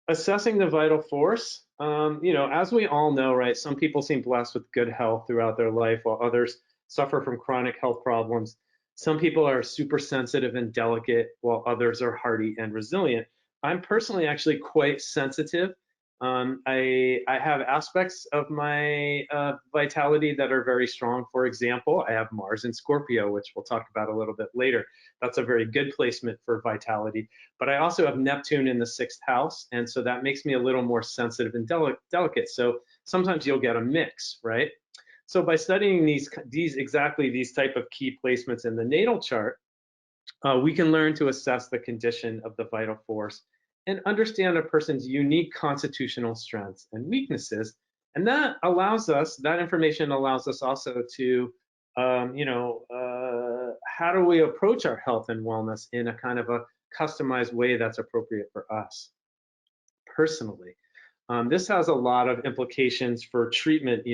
Assessing the vital force, as we all know, right, some people seem blessed with good health throughout their life while others suffer from chronic health problems. Some people are super sensitive and delicate while others are hardy and resilient. I'm personally actually quite sensitive. I have aspects of my vitality that are very strong. For example, I have Mars in Scorpio, which we'll talk about a little bit later. That's a very good placement for vitality. But I also have Neptune in the 6th house, and so that makes me a little more sensitive and delicate. So sometimes you'll get a mix, right? So by studying these type of key placements in the natal chart, we can learn to assess the condition of the vital force and understand a person's unique constitutional strengths and weaknesses. And that information allows us also to, how do we approach our health and wellness in a kind of a customized way that's appropriate for us personally. This has a lot of implications for treatment,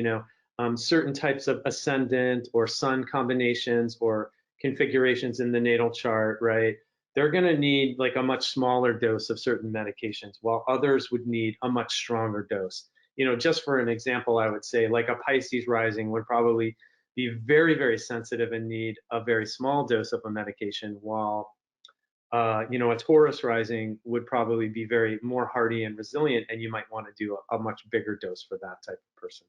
certain types of ascendant or sun combinations or configurations in the natal chart, right? They're going to need like a much smaller dose of certain medications, while others would need a much stronger dose. Just for an example, I would say like a Pisces rising would probably be very, very sensitive and need a very small dose of a medication, while a Taurus rising would probably be very more hardy and resilient, and you might want to do a much bigger dose for that type of person.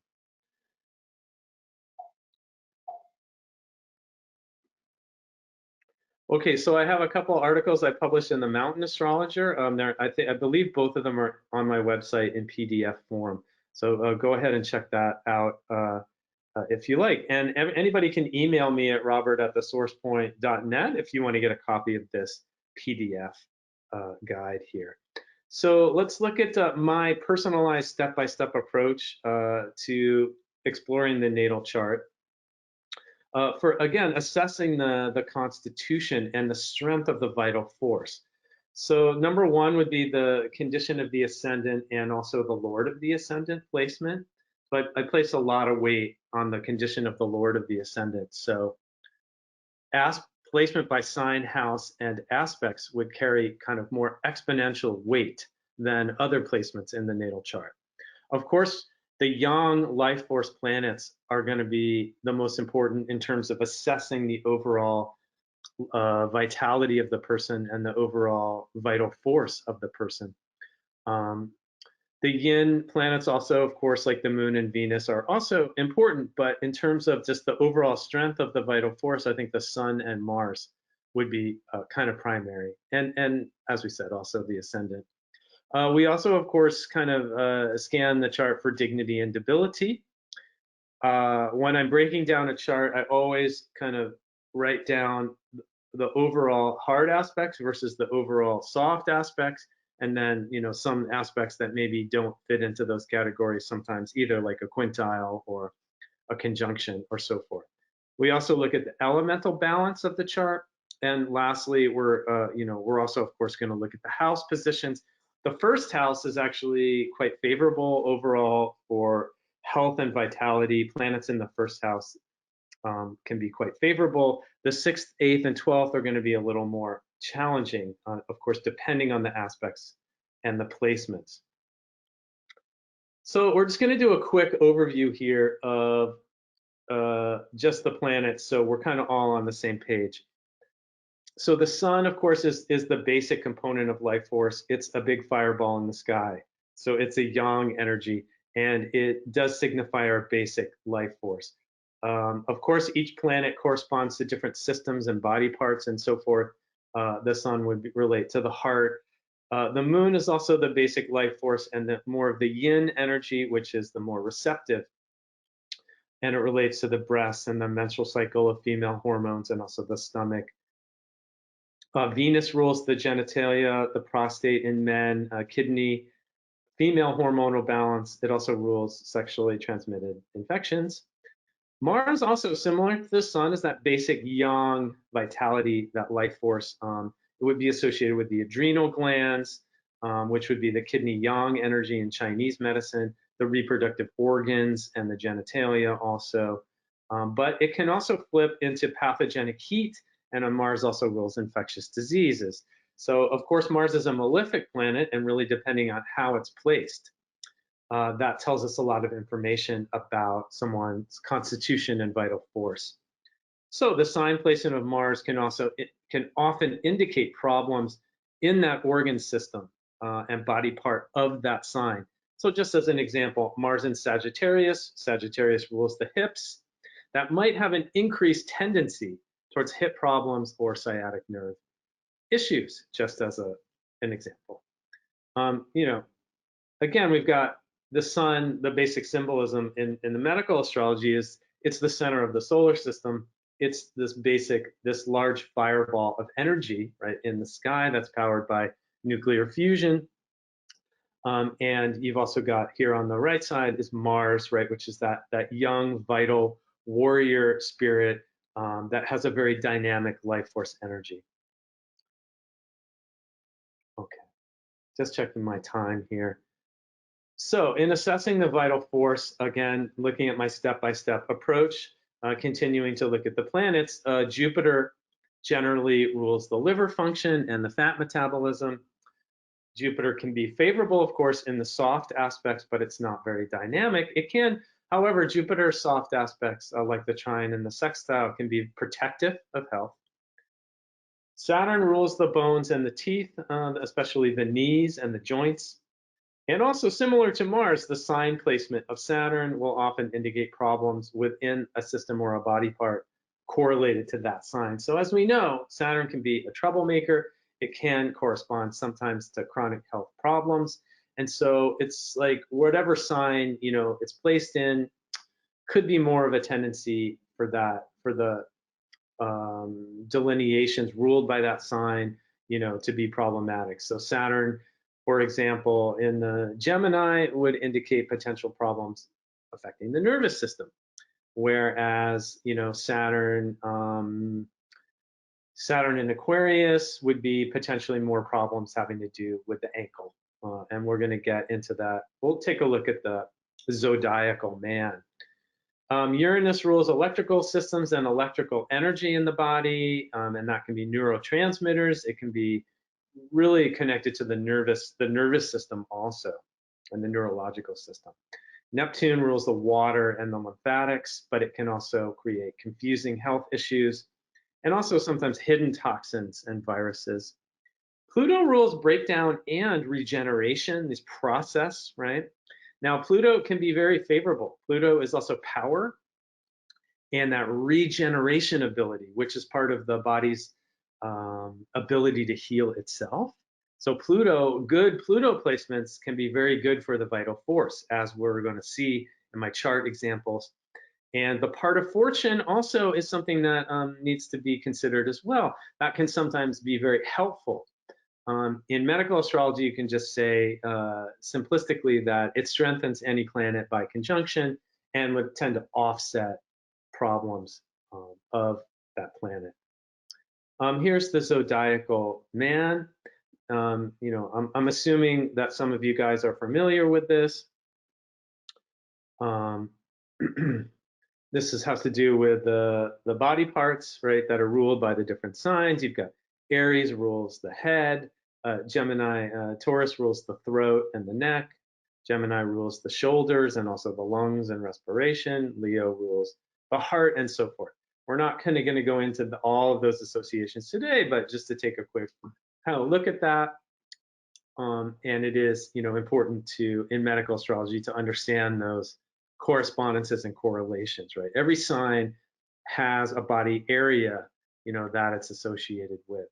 Okay, so I have a couple articles I published in the Mountain Astrologer. I believe both of them are on my website in PDF form. So go ahead and check that out if you like. And anybody can email me at robert@thesourcepoint.net if you want to get a copy of this PDF guide here. So let's look at my personalized step-by-step approach to exploring the natal chart. For again, assessing the constitution and the strength of the vital force. So number one would be the condition of the ascendant and also the Lord of the ascendant placement. But I place a lot of weight on the condition of the Lord of the ascendant. So placement by sign, house, and aspects would carry kind of more exponential weight than other placements in the natal chart. Of course, the yang life force planets are going to be the most important in terms of assessing the overall vitality of the person and the overall vital force of the person. The yin planets also, of course, like the moon and Venus, are also important, but in terms of just the overall strength of the vital force, I think the sun and Mars would be kind of primary. And as we said, also the ascendant. We also, of course, kind of scan the chart for dignity and debility. When I'm breaking down a chart, I always kind of write down the overall hard aspects versus the overall soft aspects, and then some aspects that maybe don't fit into those categories sometimes, either like a quintile or a conjunction or so forth. We also look at the elemental balance of the chart, and lastly, we're also, of course, going to look at the house positions. The first house is actually quite favorable overall for health and vitality. Planets in the first house can be quite favorable. The 6th, 8th, and 12th are going to be a little more challenging, of course, depending on the aspects and the placements. So we're just going to do a quick overview here of just the planets, so we're kind of all on the same page. So the sun, of course, is the basic component of life force. It's a big fireball in the sky. So it's a yang energy, and it does signify our basic life force. Of course, each planet corresponds to different systems and body parts and so forth. The sun would relate to the heart. The moon is also the basic life force and more of the yin energy, which is the more receptive. And it relates to the breasts and the menstrual cycle of female hormones and also the stomach. Venus rules the genitalia, the prostate in men, kidney, female hormonal balance. It also rules sexually transmitted infections. Mars, also similar to the sun, is that basic yang vitality, that life force. It would be associated with the adrenal glands, which would be the kidney yang energy in Chinese medicine, the reproductive organs and the genitalia also. But it can also flip into pathogenic heat, and Mars also rules infectious diseases. So of course, Mars is a malefic planet, and really depending on how it's placed, that tells us a lot of information about someone's constitution and vital force. So the sign placement of Mars can often indicate problems in that organ system and body part of that sign. So just as an example, Mars in Sagittarius, Sagittarius rules the hips, that might have an increased tendency towards hip problems or sciatic nerve issues, just as an example. Again, we've got the sun. The basic symbolism in the medical astrology is it's the center of the solar system. It's this large fireball of energy, right, in the sky that's powered by nuclear fusion. And you've also got here on the right side is Mars, right, which is that young, vital warrior spirit that has a very dynamic life force energy. Okay, just checking my time here. So in assessing the vital force, again, looking at my step-by-step approach, continuing to look at the planets, Jupiter generally rules the liver function and the fat metabolism. Jupiter can be favorable, of course, in the soft aspects, but it's not very dynamic. It can, however, Jupiter's soft aspects, like the trine and the sextile, can be protective of health. Saturn rules the bones and the teeth, especially the knees and the joints. And also similar to Mars, the sign placement of Saturn will often indicate problems within a system or a body part correlated to that sign. So as we know, Saturn can be a troublemaker. It can correspond sometimes to chronic health problems. And so it's like whatever sign, it's placed in could be more of a tendency for the delineations ruled by that sign, to be problematic. So Saturn, for example, in the Gemini would indicate potential problems affecting the nervous system, whereas Saturn in Aquarius would be potentially more problems having to do with the ankle, and we're going to get into that. We'll take a look at the zodiacal man. Uranus rules electrical systems and electrical energy in the body, and that can be neurotransmitters. It can be really connected to the nervous system also, and the neurological system. Neptune rules the water and the lymphatics, but it can also create confusing health issues and also sometimes hidden toxins and viruses. Pluto rules breakdown and regeneration, this process, right? Now, Pluto can be very favorable. Pluto is also power and that regeneration ability, which is part of the body's ability to heal itself. So good Pluto placements can be very good for the vital force, as we're going to see in my chart examples. And the part of fortune also is something that needs to be considered as well. That can sometimes be very helpful. In medical astrology, you can just say simplistically that it strengthens any planet by conjunction and would tend to offset problems of that planet. Here's the zodiacal man. I'm assuming that some of you guys are familiar with this. This has to do with the body parts, right, that are ruled by the different signs. You've got Aries rules the head, Taurus rules the throat and the neck, Gemini rules the shoulders and also the lungs and respiration, Leo rules the heart, and so forth. We're not kind of going to go into all of those associations today, but just to take a quick kind of look at that. And it is, important in medical astrology to understand those correspondences and correlations, right? Every sign has a body area, that it's associated with.